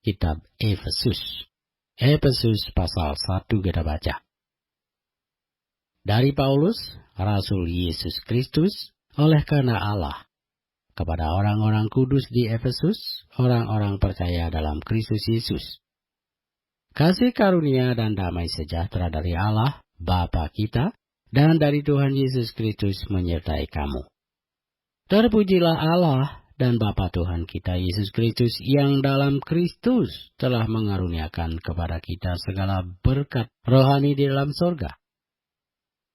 kitab Efesus. Efesus pasal 1 kita baca. Dari Paulus, Rasul Yesus Kristus, oleh karena Allah, kepada orang-orang kudus di Efesus, orang-orang percaya dalam Kristus Yesus. Kasih karunia dan damai sejahtera dari Allah, Bapa kita, dan dari Tuhan Yesus Kristus menyertai kamu. Terpujilah Allah dan Bapa Tuhan kita Yesus Kristus yang dalam Kristus telah mengaruniakan kepada kita segala berkat rohani di dalam sorga.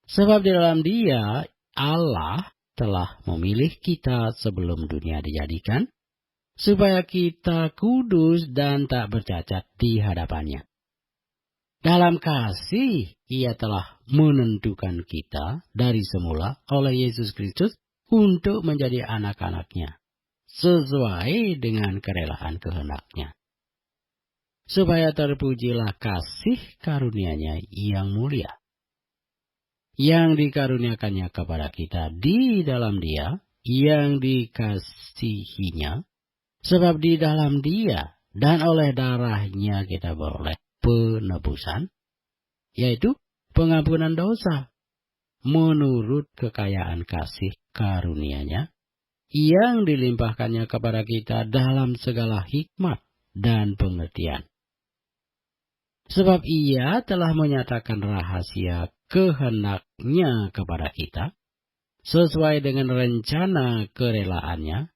Sebab di dalam Dia, Allah telah memilih kita sebelum dunia dijadikan, supaya kita kudus dan tak bercacat di hadapannya. Dalam kasih, Ia telah menentukan kita dari semula oleh Yesus Kristus untuk menjadi anak-anak-Nya, sesuai dengan kerelaan kehendak-Nya. Supaya terpujilah kasih karunia-Nya yang mulia, yang dikaruniakannya kepada kita di dalam Dia, yang dikasihinya, sebab di dalam Dia dan oleh darah-Nya kita beroleh penebusan, yaitu pengampunan dosa, menurut kekayaan kasih karunia-Nya, yang dilimpahkannya kepada kita dalam segala hikmat dan pengertian. Sebab Ia telah menyatakan rahasia kehendak-Nya kepada kita, sesuai dengan rencana kerelaannya,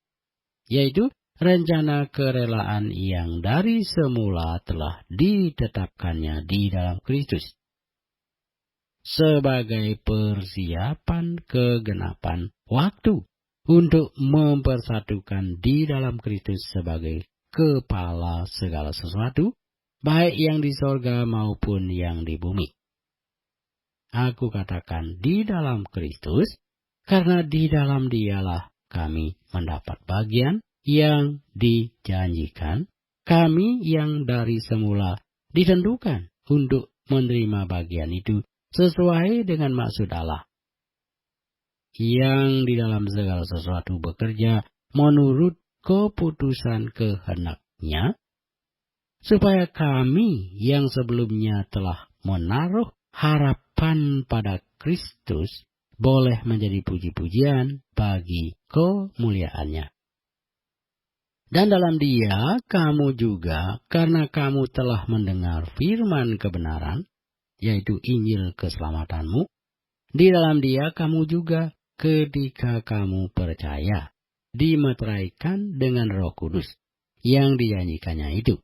yaitu rencana kerelaan yang dari semula telah ditetapkannya di dalam Kristus, sebagai persiapan kegenapan waktu, untuk mempersatukan di dalam Kristus sebagai kepala segala sesuatu, baik yang di sorga maupun yang di bumi. Aku katakan di dalam Kristus, karena di dalam Dialah kami mendapat bagian yang dijanjikan, kami yang dari semula ditentukan untuk menerima bagian itu sesuai dengan maksud Allah, yang di dalam segala sesuatu bekerja menurut keputusan kehendak-Nya, supaya kami yang sebelumnya telah menaruh harapan pada Kristus boleh menjadi puji-pujian bagi kemuliaan-Nya. Dan dalam Dia kamu juga, karena kamu telah mendengar firman kebenaran, yaitu Injil keselamatanmu, di dalam Dia kamu juga, ketika kamu percaya, dimeteraikan dengan Roh Kudus yang dijanjikannya itu.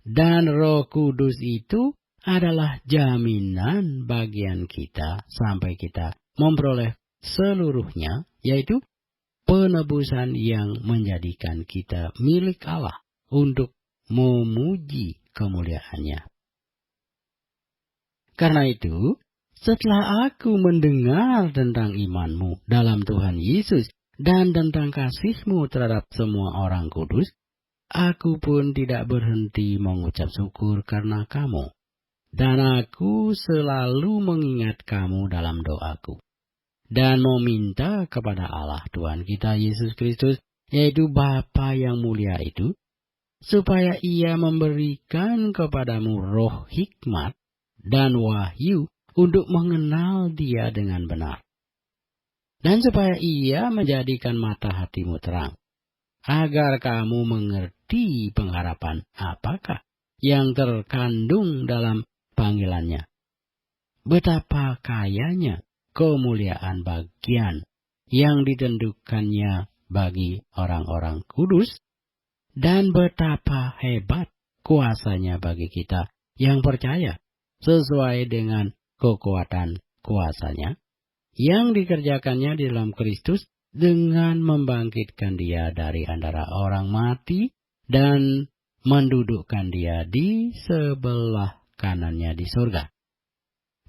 Dan Roh Kudus itu adalah jaminan bagian kita sampai kita memperoleh seluruhnya, yaitu penebusan yang menjadikan kita milik Allah untuk memuji kemuliaan-Nya. Karena itu, setelah aku mendengar tentang imanmu dalam Tuhan Yesus dan tentang kasihmu terhadap semua orang kudus, aku pun tidak berhenti mengucap syukur karena kamu. Dan aku selalu mengingat kamu dalam doaku, dan meminta kepada Allah Tuhan kita Yesus Kristus, yaitu Bapa yang mulia itu, supaya Ia memberikan kepadamu roh hikmat dan wahyu untuk mengenal Dia dengan benar. Dan supaya Ia menjadikan mata hatimu terang, agar kamu mengerti pengharapan apakah yang terkandung dalam panggilan-Nya, betapa kayanya kemuliaan bagian yang ditentukannya bagi orang-orang kudus, dan betapa hebat kuasa-Nya bagi kita yang percaya, sesuai dengan kekuatan kuasa-Nya, yang dikerjakannya di dalam Kristus dengan membangkitkan Dia dari antara orang mati dan mendudukkan Dia di sebelah kanan-Nya di surga,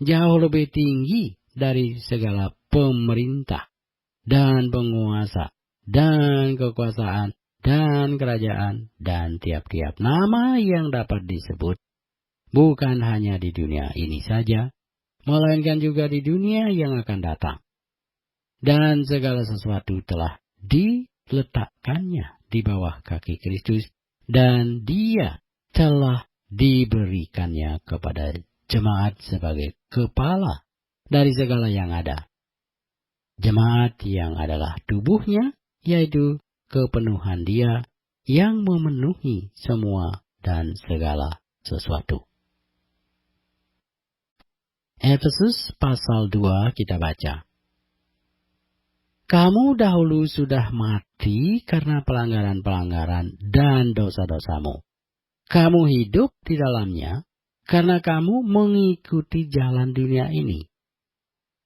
jauh lebih tinggi dari segala pemerintah dan penguasa dan kekuasaan dan kerajaan dan tiap-tiap nama yang dapat disebut, bukan hanya di dunia ini saja, melainkan juga di dunia yang akan datang. Dan segala sesuatu telah diletakkannya di bawah kaki Kristus, dan Dia telah diberikannya kepada jemaat sebagai kepala dari segala yang ada. Jemaat yang adalah tubuhnya, yaitu kepenuhan Dia yang memenuhi semua dan segala sesuatu. Efesus pasal 2 kita baca. Kamu dahulu sudah mati karena pelanggaran-pelanggaran dan dosa-dosamu. Kamu hidup di dalamnya karena kamu mengikuti jalan dunia ini.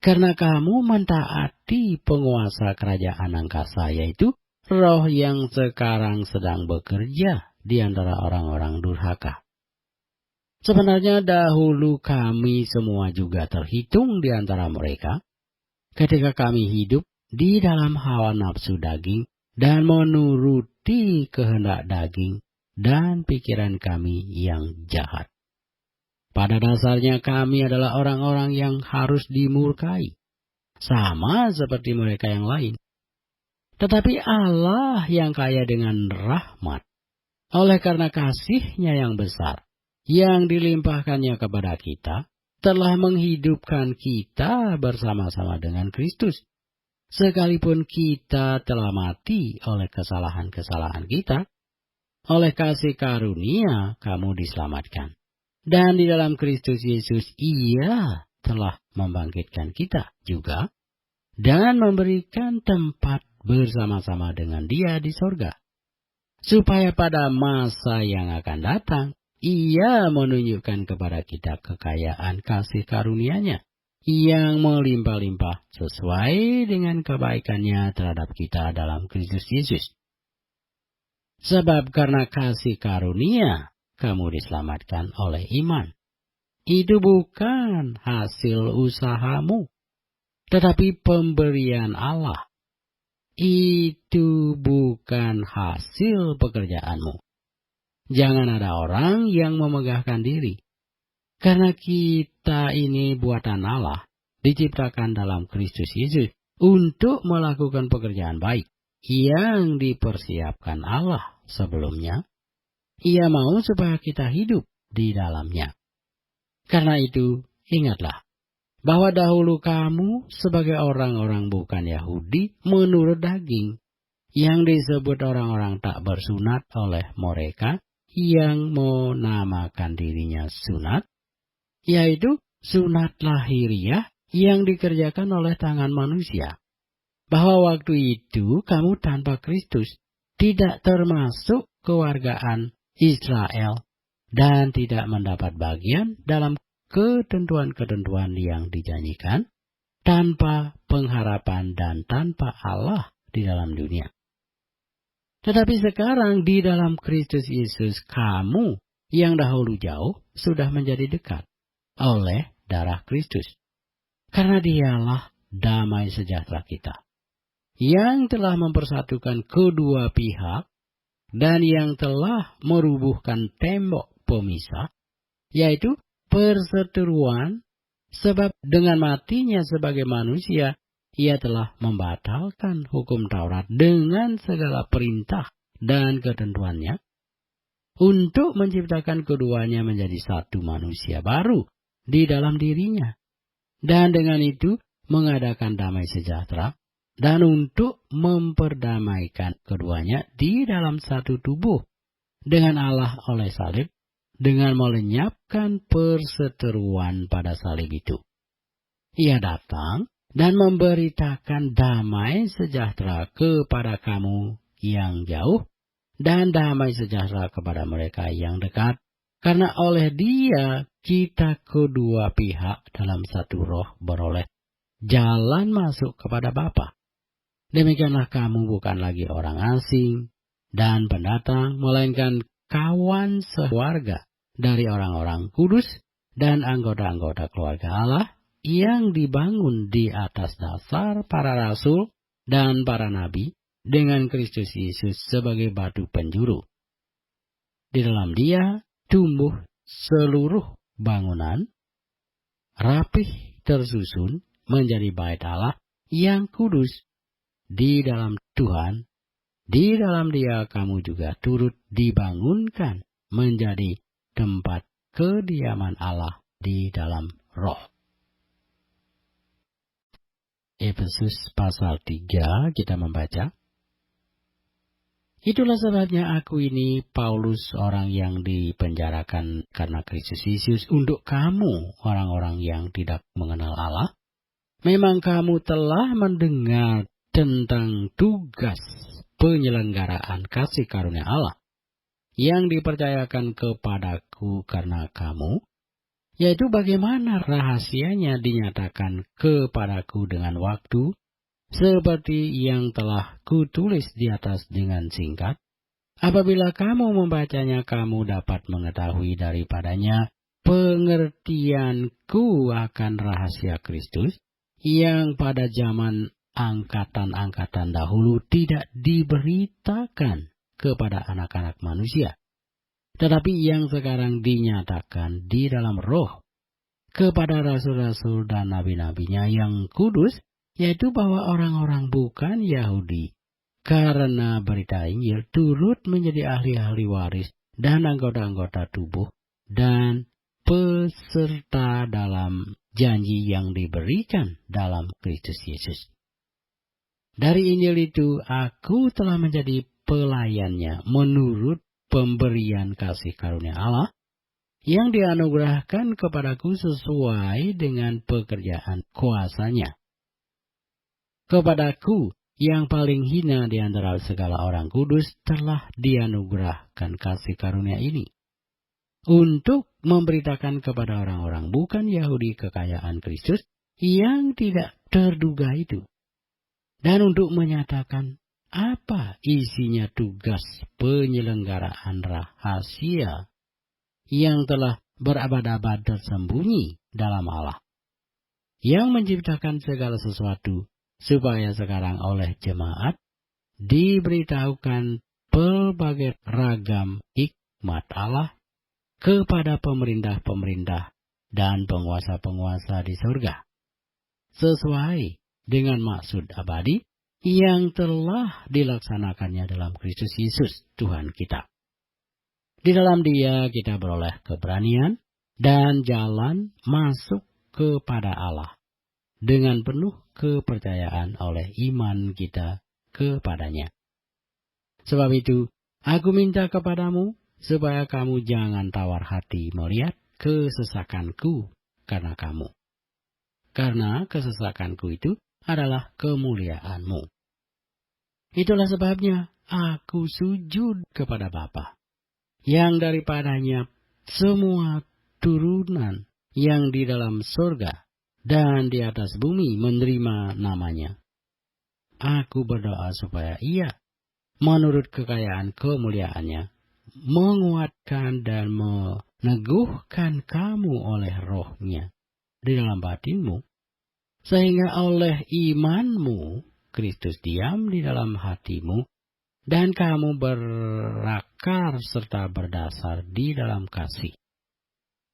Karena kamu mentaati penguasa kerajaan angkasa, yaitu roh yang sekarang sedang bekerja di antara orang-orang durhaka. Sebenarnya dahulu kami semua juga terhitung di antara mereka ketika kami hidup di dalam hawa nafsu daging dan menuruti kehendak daging dan pikiran kami yang jahat. Pada dasarnya kami adalah orang-orang yang harus dimurkai, sama seperti mereka yang lain. Tetapi Allah yang kaya dengan rahmat, oleh karena kasih-Nya yang besar, yang dilimpahkannya kepada kita, telah menghidupkan kita bersama-sama dengan Kristus. Sekalipun kita telah mati oleh kesalahan-kesalahan kita, oleh kasih karunia kamu diselamatkan. Dan di dalam Kristus Yesus Ia telah membangkitkan kita juga, dan memberikan tempat bersama-sama dengan Dia di sorga. Supaya pada masa yang akan datang, Ia menunjukkan kepada kita kekayaan kasih karunia-Nya yang melimpah-limpah sesuai dengan kebaikan-Nya terhadap kita dalam Kristus Yesus. Sebab karena kasih karunia, kamu diselamatkan oleh iman. Itu bukan hasil usahamu, tetapi pemberian Allah. Itu bukan hasil pekerjaanmu. Jangan ada orang yang memegahkan diri. Karena kita ini buatan Allah, diciptakan dalam Kristus Yesus untuk melakukan pekerjaan baik yang dipersiapkan Allah sebelumnya. Ia mau supaya kita hidup di dalamnya. Karena itu, ingatlah bahwa dahulu kamu sebagai orang-orang bukan Yahudi menurut daging, yang disebut orang-orang tak bersunat oleh mereka yang menamakan dirinya sunat, yaitu sunat lahiriah yang dikerjakan oleh tangan manusia. Bahwa waktu itu kamu tanpa Kristus tidak termasuk kewargaan Israel dan tidak mendapat bagian dalam ketentuan-ketentuan yang dijanjikan, tanpa pengharapan dan tanpa Allah di dalam dunia. Tetapi sekarang di dalam Kristus Yesus, kamu yang dahulu jauh sudah menjadi dekat oleh darah Kristus. Karena Dialah damai sejahtera kita, yang telah mempersatukan kedua pihak dan yang telah merubuhkan tembok pemisah, yaitu perseteruan, sebab dengan matinya sebagai manusia, Ia telah membatalkan hukum Taurat dengan segala perintah dan ketentuannya, untuk menciptakan keduanya menjadi satu manusia baru di dalam dirinya. Dan dengan itu mengadakan damai sejahtera, dan untuk memperdamaikan keduanya di dalam satu tubuh dengan Allah oleh salib, dengan melenyapkan perseteruan pada salib itu. Ia datang dan memberitakan damai sejahtera kepada kamu yang jauh, dan damai sejahtera kepada mereka yang dekat, karena oleh Dia kita kedua pihak dalam satu roh beroleh jalan masuk kepada Bapa. Demikianlah kamu bukan lagi orang asing dan pendatang, melainkan kawan sekeluarga dari orang-orang kudus dan anggota-anggota keluarga Allah, yang dibangun di atas dasar para rasul dan para nabi, dengan Kristus Yesus sebagai batu penjuru. Di dalam Dia tumbuh seluruh bangunan, rapih tersusun menjadi bait Allah yang kudus di dalam Tuhan, Di dalam Dia kamu juga turut dibangunkan menjadi tempat kediaman Allah di dalam Roh. Efesus pasal 3 kita membaca. Itulah sebabnya aku ini, Paulus, orang yang dipenjarakan karena Kristus Yesus, untuk kamu, orang-orang yang tidak mengenal Allah. Memang kamu telah mendengar tentang tugas penyelenggaraan kasih karunia Allah yang dipercayakan kepadaku karena kamu, yaitu bagaimana rahasianya dinyatakan kepadaku dengan waktu, seperti yang telah kutulis di atas dengan singkat. Apabila kamu membacanya, kamu dapat mengetahui daripadanya pengertianku akan rahasia Kristus, yang pada zaman angkatan-angkatan dahulu tidak diberitakan kepada anak-anak manusia, tetapi yang sekarang dinyatakan di dalam Roh kepada rasul-rasul dan nabi-nabinya yang kudus, yaitu bahwa orang-orang bukan Yahudi karena berita Injil turut menjadi ahli-ahli waris dan anggota-anggota tubuh dan peserta dalam janji yang diberikan dalam Kristus Yesus. Dari Injil itu aku telah menjadi pelayannya menurut pemberian kasih karunia Allah yang dianugerahkan kepadaku sesuai dengan pekerjaan kuasanya. Kepadaku yang paling hina di antara segala orang kudus telah dianugerahkan kasih karunia ini, untuk memberitakan kepada orang-orang bukan Yahudi kekayaan Kristus yang tidak terduga itu, dan untuk menyatakan apa isinya tugas penyelenggaraan rahasia yang telah berabad-abad tersembunyi dalam Allah, yang menciptakan segala sesuatu, supaya sekarang oleh jemaat diberitahukan pelbagai ragam hikmat Allah kepada pemerintah-pemerintah dan penguasa-penguasa di surga, sesuai dengan maksud abadi yang telah dilaksanakannya dalam Kristus Yesus Tuhan kita. Di dalam Dia kita beroleh keberanian dan jalan masuk kepada Allah dengan penuh kepercayaan oleh iman kita kepadanya. Sebab itu, aku minta kepadamu supaya kamu jangan tawar hati melihat kesesakanku karena kamu. Karena kesesakanku itu adalah kemuliaanmu. Itulah sebabnya aku sujud kepada Bapa, yang daripadanya semua turunan yang di dalam surga dan di atas bumi menerima namanya. Aku berdoa supaya Ia, menurut kekayaan kemuliaannya, menguatkan dan meneguhkan kamu oleh Roh-Nya di dalam batinmu, sehingga oleh imanmu Kristus diam di dalam hatimu, dan kamu berakar serta berdasar di dalam kasih.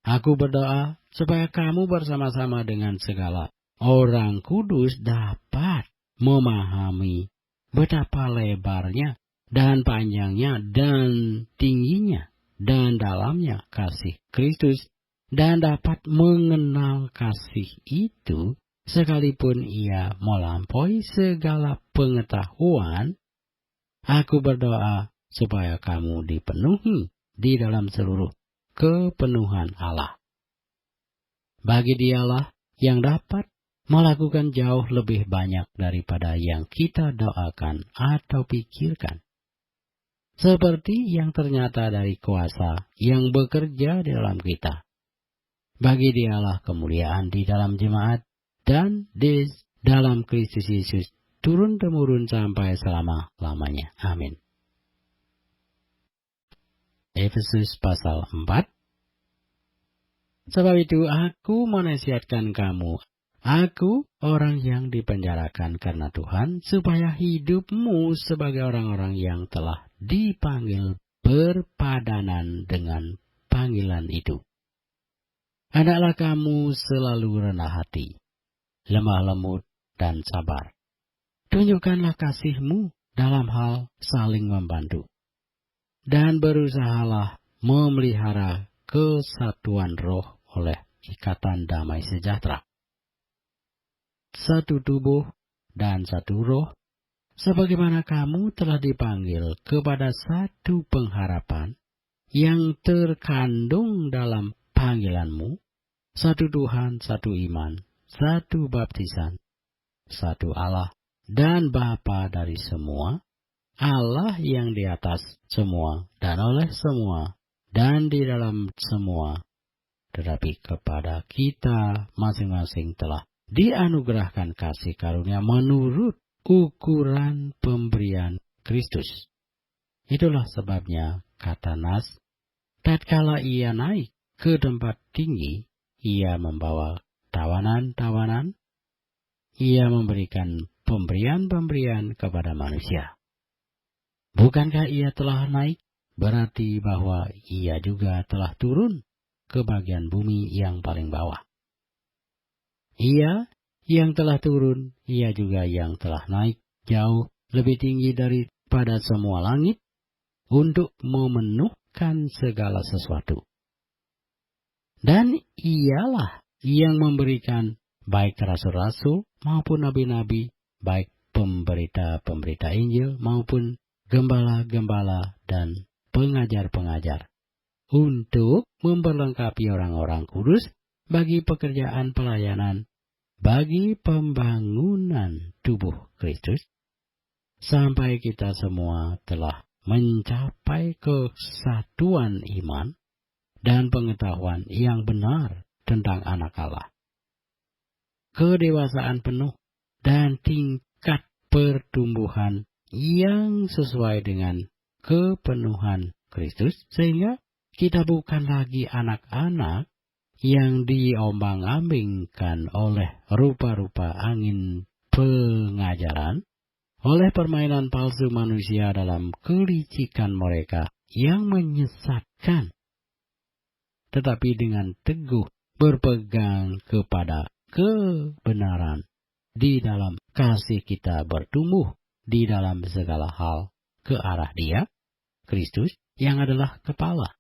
Aku berdoa supaya kamu bersama-sama dengan segala orang kudus dapat memahami betapa lebarnya dan panjangnya dan tingginya dan dalamnya kasih Kristus, dan dapat mengenal kasih itu sekalipun ia melampaui segala pengetahuan. Aku berdoa supaya kamu dipenuhi di dalam seluruh kepenuhan Allah. Bagi Dialah yang dapat melakukan jauh lebih banyak daripada yang kita doakan atau pikirkan, seperti yang ternyata dari kuasa yang bekerja di dalam kita. Bagi Dialah kemuliaan di dalam jemaat dan di dalam Kristus Yesus turun-temurun sampai selama-lamanya. Amin. Efesus pasal 4. Sebab itu aku menasihatkan kamu, aku orang yang dipenjarakan karena Tuhan, supaya hidupmu sebagai orang-orang yang telah dipanggil berpadanan dengan panggilan itu. Hendaklah kamu selalu rendah hati, lemah lembut dan sabar. Tunjukkanlah kasihmu dalam hal saling membantu. Dan berusahalah memelihara kesatuan roh oleh ikatan damai sejahtera. Satu tubuh dan satu roh, sebagaimana kamu telah dipanggil kepada satu pengharapan yang terkandung dalam panggilanmu, satu Tuhan, satu iman, satu baptisan, satu Allah dan Bapa dari semua, Allah yang di atas semua dan oleh semua dan di dalam semua, tetapi kepada kita masing-masing telah dianugerahkan kasih karunia menurut ukuran pemberian Kristus. Itulah sebabnya, kata Nas, tatkala ia naik ke tempat tinggi, ia membawa tawanan-tawanan, ia memberikan pemberian-pemberian kepada manusia. Bukankah ia telah naik, berarti bahwa ia juga telah turun ke bagian bumi yang paling bawah. Ia yang telah turun, ia juga yang telah naik jauh lebih tinggi daripada semua langit untuk memenuhkan segala sesuatu. Dan ialah yang memberikan baik rasul-rasul maupun nabi-nabi, baik pemberita-pemberita Injil maupun gembala-gembala dan pengajar-pengajar, untuk memperlengkapi orang-orang kudus bagi pekerjaan pelayanan, bagi pembangunan tubuh Kristus, sampai kita semua telah mencapai kesatuan iman dan pengetahuan yang benar tentang Anak Allah, kedewasaan penuh dan tingkat pertumbuhan yang sesuai dengan kepenuhan Kristus, sehingga kita bukan lagi anak-anak yang diombang-ambingkan oleh rupa-rupa angin pengajaran, oleh permainan palsu manusia dalam kelicikan mereka yang menyesatkan, tetapi dengan teguh berpegang kepada kebenaran di dalam kasih kita bertumbuh di dalam segala hal ke arah Dia, Kristus, yang adalah kepala.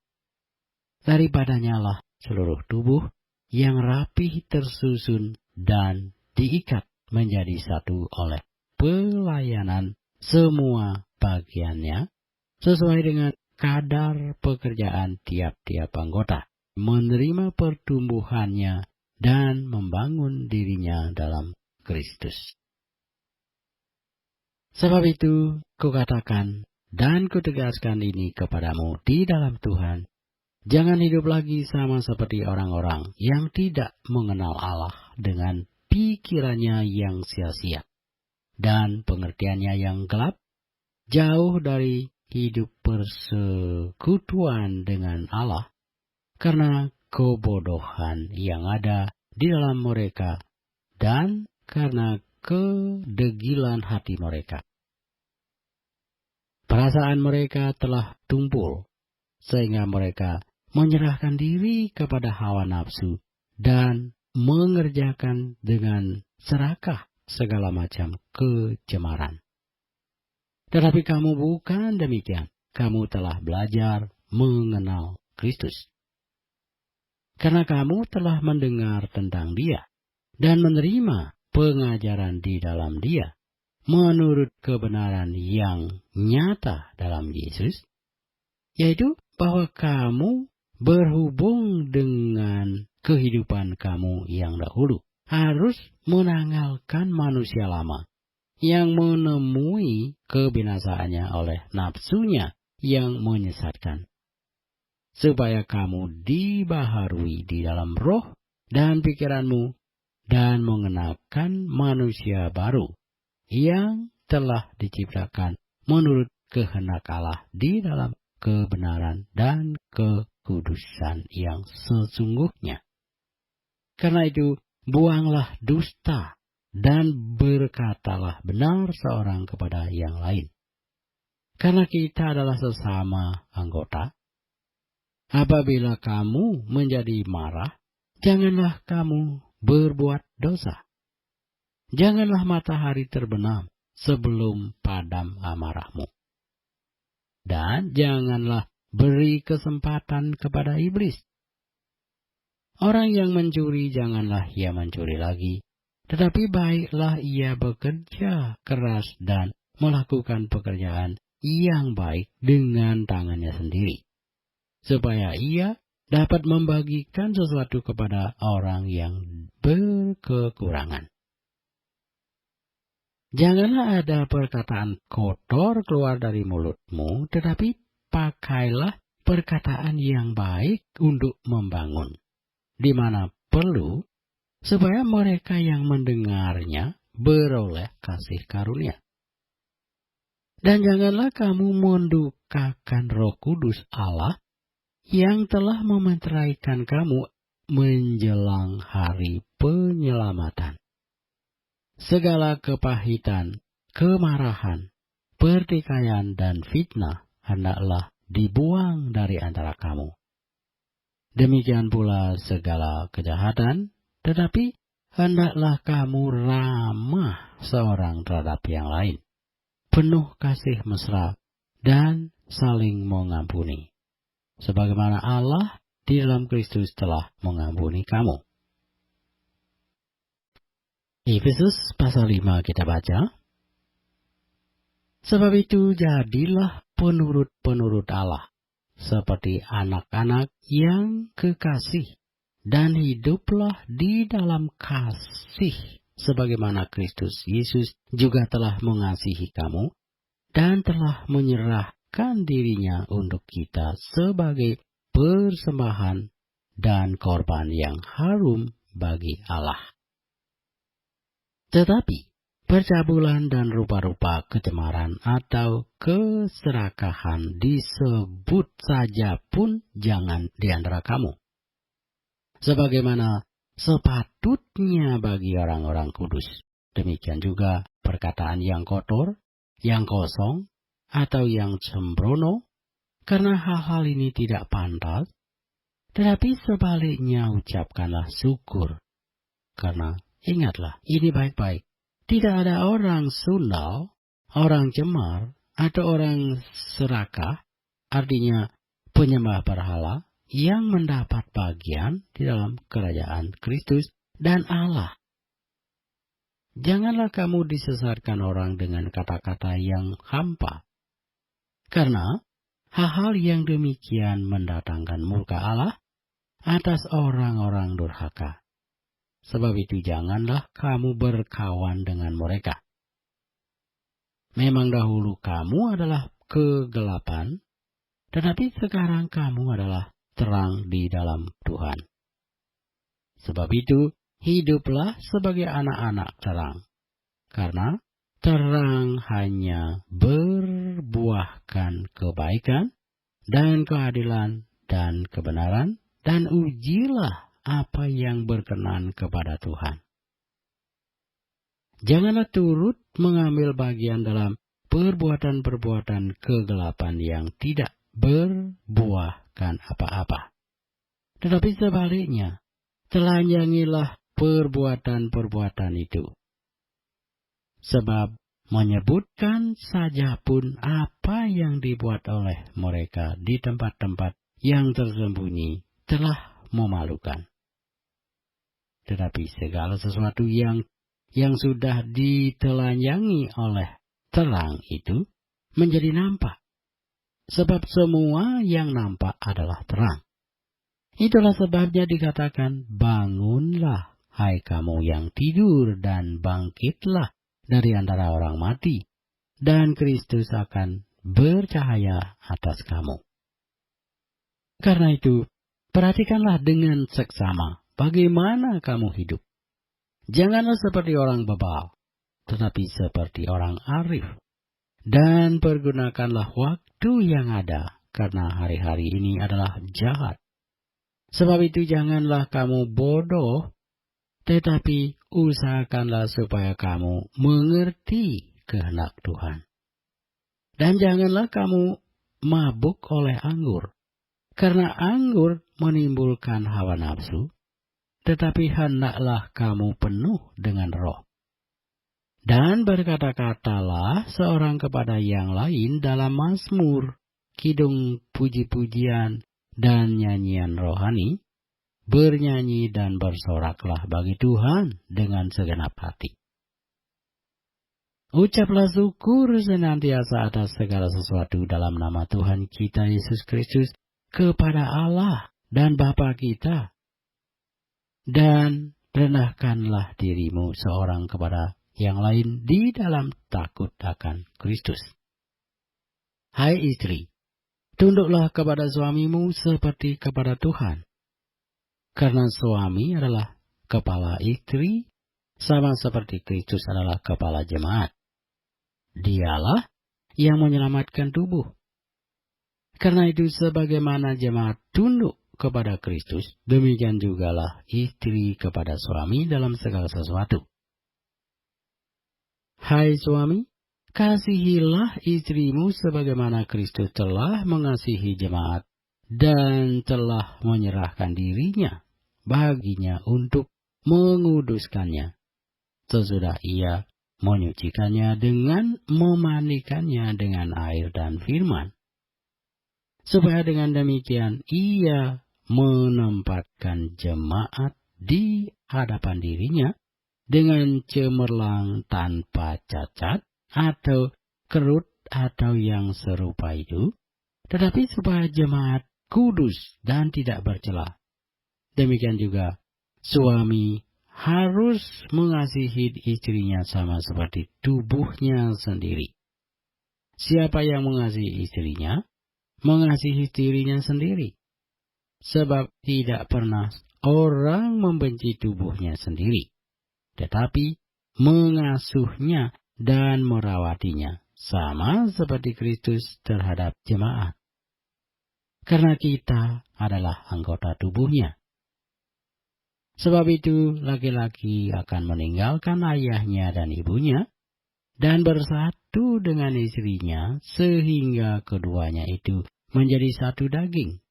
Daripadanya lah seluruh tubuh yang rapih tersusun dan diikat menjadi satu oleh pelayanan semua bagiannya, sesuai dengan kadar pekerjaan tiap-tiap anggota, menerima pertumbuhannya dan membangun dirinya dalam Kristus. Sebab itu, kukatakan dan kutegaskan ini kepadamu di dalam Tuhan, jangan hidup lagi sama seperti orang-orang yang tidak mengenal Allah dengan pikirannya yang sia-sia dan pengertiannya yang gelap, jauh dari hidup persekutuan dengan Allah, karena kebodohan yang ada di dalam mereka dan karena kedegilan hati mereka. Perasaan mereka telah tumpul, sehingga mereka menyerahkan diri kepada hawa nafsu dan mengerjakan dengan serakah segala macam kecemaran. Tetapi kamu bukan demikian. Kamu telah belajar mengenal Kristus, karena kamu telah mendengar tentang Dia dan menerima pengajaran di dalam Dia, menurut kebenaran yang nyata dalam Yesus, yaitu bahwa kamu berhubung dengan kehidupan kamu yang dahulu harus menanggalkan manusia lama yang menemui kebinasaannya oleh nafsunya yang menyesatkan, supaya kamu dibaharui di dalam roh dan pikiranmu dan mengenakan manusia baru yang telah diciptakan menurut kehendak Allah di dalam kebenaran dan kekudusan yang sesungguhnya. Karena itu, buanglah dusta dan berkatalah benar seorang kepada yang lain. Karena kita adalah sesama anggota. Apabila kamu menjadi marah, janganlah kamu berbuat dosa. Janganlah matahari terbenam sebelum padam amarahmu. Dan janganlah beri kesempatan kepada iblis. Orang yang mencuri janganlah ia mencuri lagi, tetapi baiklah ia bekerja keras dan melakukan pekerjaan yang baik dengan tangannya sendiri, supaya ia dapat membagikan sesuatu kepada orang yang berkekurangan. Janganlah ada perkataan kotor keluar dari mulutmu, tetapi pakailah perkataan yang baik untuk membangun, di mana perlu, supaya mereka yang mendengarnya beroleh kasih karunia. Dan janganlah kamu mendukakan Roh Kudus Allah yang telah memeteraikan kamu menjelang hari penyelamatan. Segala kepahitan, kemarahan, pertikaian, dan fitnah hendaklah dibuang dari antara kamu. Demikian pula segala kejahatan, tetapi hendaklah kamu ramah seorang terhadap yang lain, penuh kasih mesra, dan saling mengampuni, sebagaimana Allah di dalam Kristus telah mengampuni kamu. Efesus pasal 5 kita baca. Sebab itu jadilah penurut-penurut Allah, seperti anak-anak yang kekasih, dan hiduplah di dalam kasih, sebagaimana Kristus Yesus juga telah mengasihi kamu, dan telah menyerahkan dirinya untuk kita sebagai persembahan dan korban yang harum bagi Allah. Tetapi percabulan dan rupa-rupa kecemaran atau keserakahan disebut saja pun jangan di antara kamu, sebagaimana sepatutnya bagi orang-orang kudus. Demikian juga perkataan yang kotor, yang kosong, atau yang sembrono, karena hal-hal ini tidak pantas. Tetapi sebaliknya ucapkanlah syukur, karena ingatlah, ini baik-baik. Tidak ada orang sundal, orang cemar, atau orang serakah, artinya penyembah berhala, yang mendapat bagian di dalam kerajaan Kristus dan Allah. Janganlah kamu disesatkan orang dengan kata-kata yang hampa, karena hal-hal yang demikian mendatangkan murka Allah atas orang-orang durhaka. Sebab itu janganlah kamu berkawan dengan mereka. Memang dahulu kamu adalah kegelapan, tetapi sekarang kamu adalah terang di dalam Tuhan. Sebab itu hiduplah sebagai anak-anak terang, karena terang hanya berbuahkan kebaikan dan keadilan dan kebenaran, dan ujilah apa yang berkenan kepada Tuhan. Janganlah turut mengambil bagian dalam perbuatan-perbuatan kegelapan yang tidak berbuahkan apa-apa. Tetapi sebaliknya, telanjangilah perbuatan-perbuatan itu. Sebab menyebutkan saja pun apa yang dibuat oleh mereka di tempat-tempat yang tersembunyi telah memalukan. Tetapi segala sesuatu yang sudah ditelanjangi oleh terang itu menjadi nampak. Sebab semua yang nampak adalah terang. Itulah sebabnya dikatakan, bangunlah, hai kamu yang tidur, dan bangkitlah dari antara orang mati, dan Kristus akan bercahaya atas kamu. Karena itu, perhatikanlah dengan seksama bagaimana kamu hidup. Janganlah seperti orang bebal, tetapi seperti orang arif. Dan pergunakanlah waktu yang ada, karena hari-hari ini adalah jahat. Sebab itu janganlah kamu bodoh, tetapi usahakanlah supaya kamu mengerti kehendak Tuhan. Dan janganlah kamu mabuk oleh anggur, karena anggur menimbulkan hawa nafsu, tetapi hendaklah kamu penuh dengan Roh. Dan berkata-katalah seorang kepada yang lain dalam mazmur, kidung puji-pujian, dan nyanyian rohani, bernyanyi dan bersoraklah bagi Tuhan dengan segenap hati. Ucaplah syukur senantiasa atas segala sesuatu dalam nama Tuhan kita Yesus Kristus kepada Allah dan Bapa kita. Dan rendahkanlah dirimu seorang kepada yang lain di dalam takut akan Kristus. Hai istri, tunduklah kepada suamimu seperti kepada Tuhan. Karena suami adalah kepala istri, sama seperti Kristus adalah kepala jemaat. Dialah yang menyelamatkan tubuh. Karena itu sebagaimana jemaat tunduk kepada Kristus, demikian jugalah istri kepada suami dalam segala sesuatu. Hai suami, kasihilah istrimu sebagaimana Kristus telah mengasihi jemaat dan telah menyerahkan dirinya baginya untuk menguduskannya, sesudah ia menyucikannya dengan memandikannya dengan air dan firman, supaya dengan demikian ia menempatkan jemaat di hadapan dirinya dengan cemerlang tanpa cacat atau kerut atau yang serupa itu, tetapi supaya jemaat kudus dan tidak bercela. Demikian juga suami harus mengasihi istrinya sama seperti tubuhnya sendiri. Siapa yang mengasihi istrinya, mengasihi dirinya sendiri. Sebab tidak pernah orang membenci tubuhnya sendiri, tetapi mengasuhnya dan merawatinya, sama seperti Kristus terhadap jemaat. Karena kita adalah anggota tubuhnya. Sebab itu laki-laki akan meninggalkan ayahnya dan ibunya, dan bersatu dengan istrinya, sehingga keduanya itu menjadi satu daging.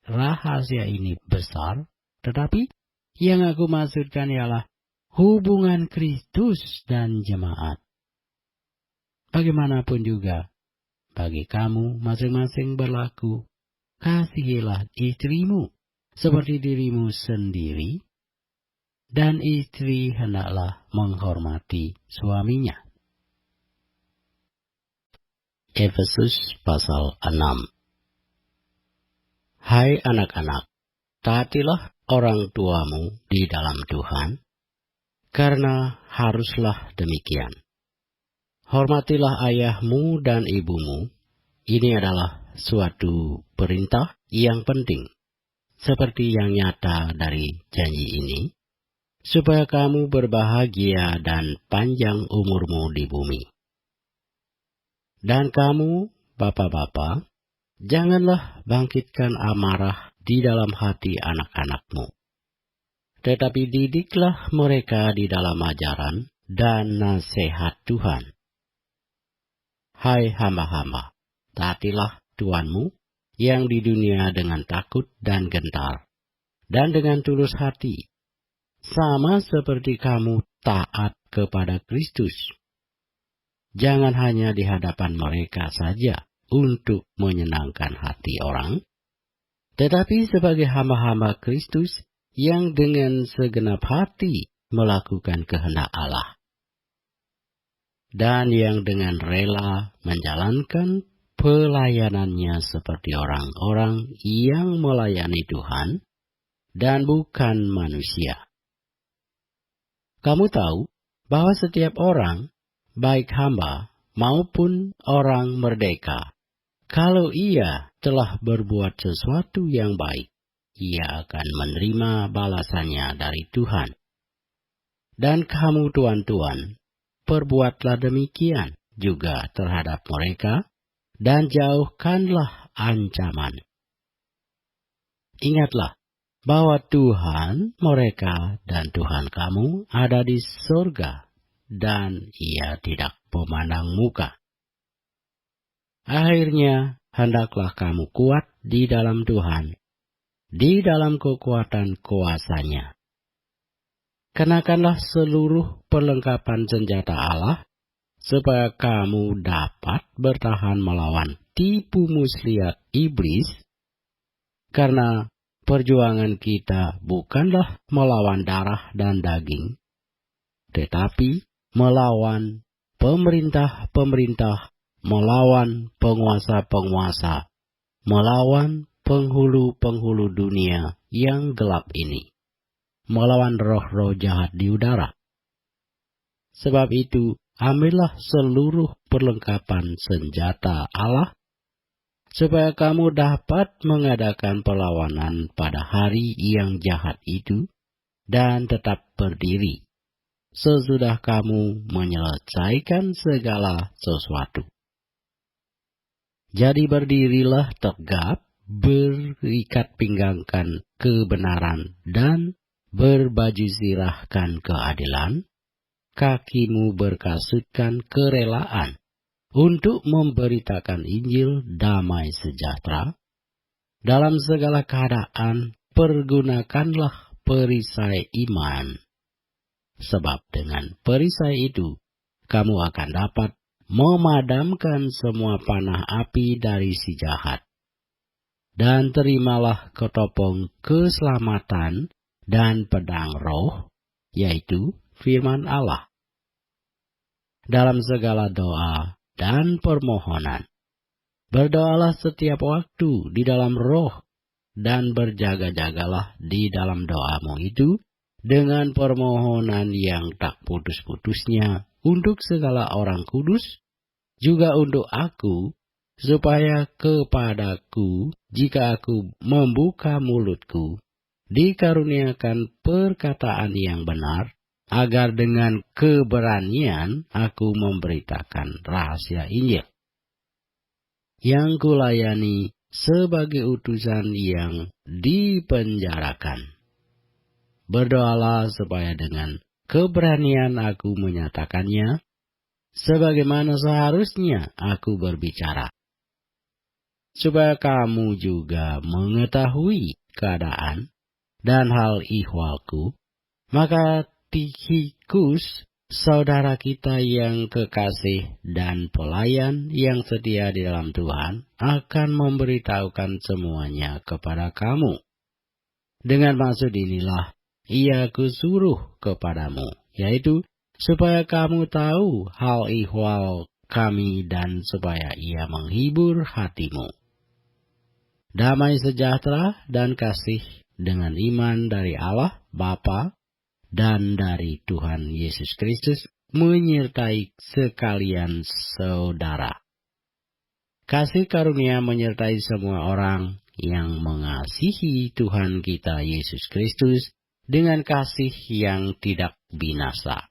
Rahasia ini besar, tetapi yang aku maksudkan ialah hubungan Kristus dan jemaat. Bagaimanapun juga, bagi kamu masing-masing berlaku, kasihilah istrimu seperti dirimu sendiri, dan istri hendaklah menghormati suaminya. Efesus pasal 6. Hai anak-anak, taatilah orang tuamu di dalam Tuhan, karena haruslah demikian. Hormatilah ayahmu dan ibumu, ini adalah suatu perintah yang penting, seperti yang nyata dari janji ini, supaya kamu berbahagia dan panjang umurmu di bumi. Dan kamu, bapak-bapak, janganlah bangkitkan amarah di dalam hati anak-anakmu, tetapi didiklah mereka di dalam ajaran dan nasihat Tuhan. Hai hamba-hamba, taatilah tuanmu yang di dunia dengan takut dan gentar, dan dengan tulus hati, sama seperti kamu taat kepada Kristus. Jangan hanya di hadapan mereka saja untuk menyenangkan hati orang, tetapi sebagai hamba-hamba Kristus yang dengan segenap hati melakukan kehendak Allah, dan yang dengan rela menjalankan pelayanannya seperti orang-orang yang melayani Tuhan dan bukan manusia. Kamu tahu bahwa setiap orang, baik hamba maupun orang merdeka, kalau ia telah berbuat sesuatu yang baik, ia akan menerima balasannya dari Tuhan. Dan kamu tuan-tuan, perbuatlah demikian juga terhadap mereka, dan jauhkanlah ancaman. Ingatlah bahwa Tuhan mereka dan Tuhan kamu ada di surga, dan ia tidak memandang muka. Akhirnya, hendaklah kamu kuat di dalam Tuhan, di dalam kekuatan kuasa-Nya. kenakanlah seluruh perlengkapan senjata Allah, supaya kamu dapat bertahan melawan tipu muslihat iblis, karena perjuangan kita bukanlah melawan darah dan daging, tetapi melawan pemerintah-pemerintah, melawan penguasa-penguasa, melawan penghulu-penghulu dunia yang gelap ini, melawan roh-roh jahat di udara. Sebab itu, ambillah seluruh perlengkapan senjata Allah, supaya kamu dapat mengadakan perlawanan pada hari yang jahat itu, dan tetap berdiri, sesudah kamu menyelesaikan segala sesuatu. Jadi berdirilah tegap, berikat pinggangkan kebenaran, dan berbaju zirahkan keadilan, kakimu berkasutkan kerelaan, untuk memberitakan Injil damai sejahtera. Dalam segala keadaan, pergunakanlah perisai iman. Sebab dengan perisai itu, kamu akan dapat memadamkan semua panah api dari si jahat. Dan terimalah ketopong keselamatan dan pedang roh, yaitu firman Allah. Dalam segala doa dan permohonan, berdoalah setiap waktu di dalam roh, dan berjaga-jagalah di dalam doamu itu dengan permohonan yang tak putus-putusnya untuk segala orang kudus, juga untuk aku, supaya kepadaku, jika aku membuka mulutku, dikaruniakan perkataan yang benar, agar dengan keberanian aku memberitakan rahasia Injil, yang kulayani sebagai utusan yang dipenjarakan. Berdoalah supaya dengan keberanian aku menyatakannya, sebagaimana seharusnya aku berbicara, supaya kamu juga mengetahui keadaan dan hal ihwalku. Maka Tikhikus, saudara kita yang kekasih dan pelayan yang setia di dalam Tuhan, akan memberitahukan semuanya kepada kamu. Dengan maksud inilah ia kusuruh kepadamu, yaitu supaya kamu tahu hal ihwal kami, dan supaya ia menghibur hatimu. Damai sejahtera dan kasih dengan iman dari Allah Bapa dan dari Tuhan Yesus Kristus menyertai sekalian saudara. Kasih karunia menyertai semua orang yang mengasihi Tuhan kita Yesus Kristus dengan kasih yang tidak binasa.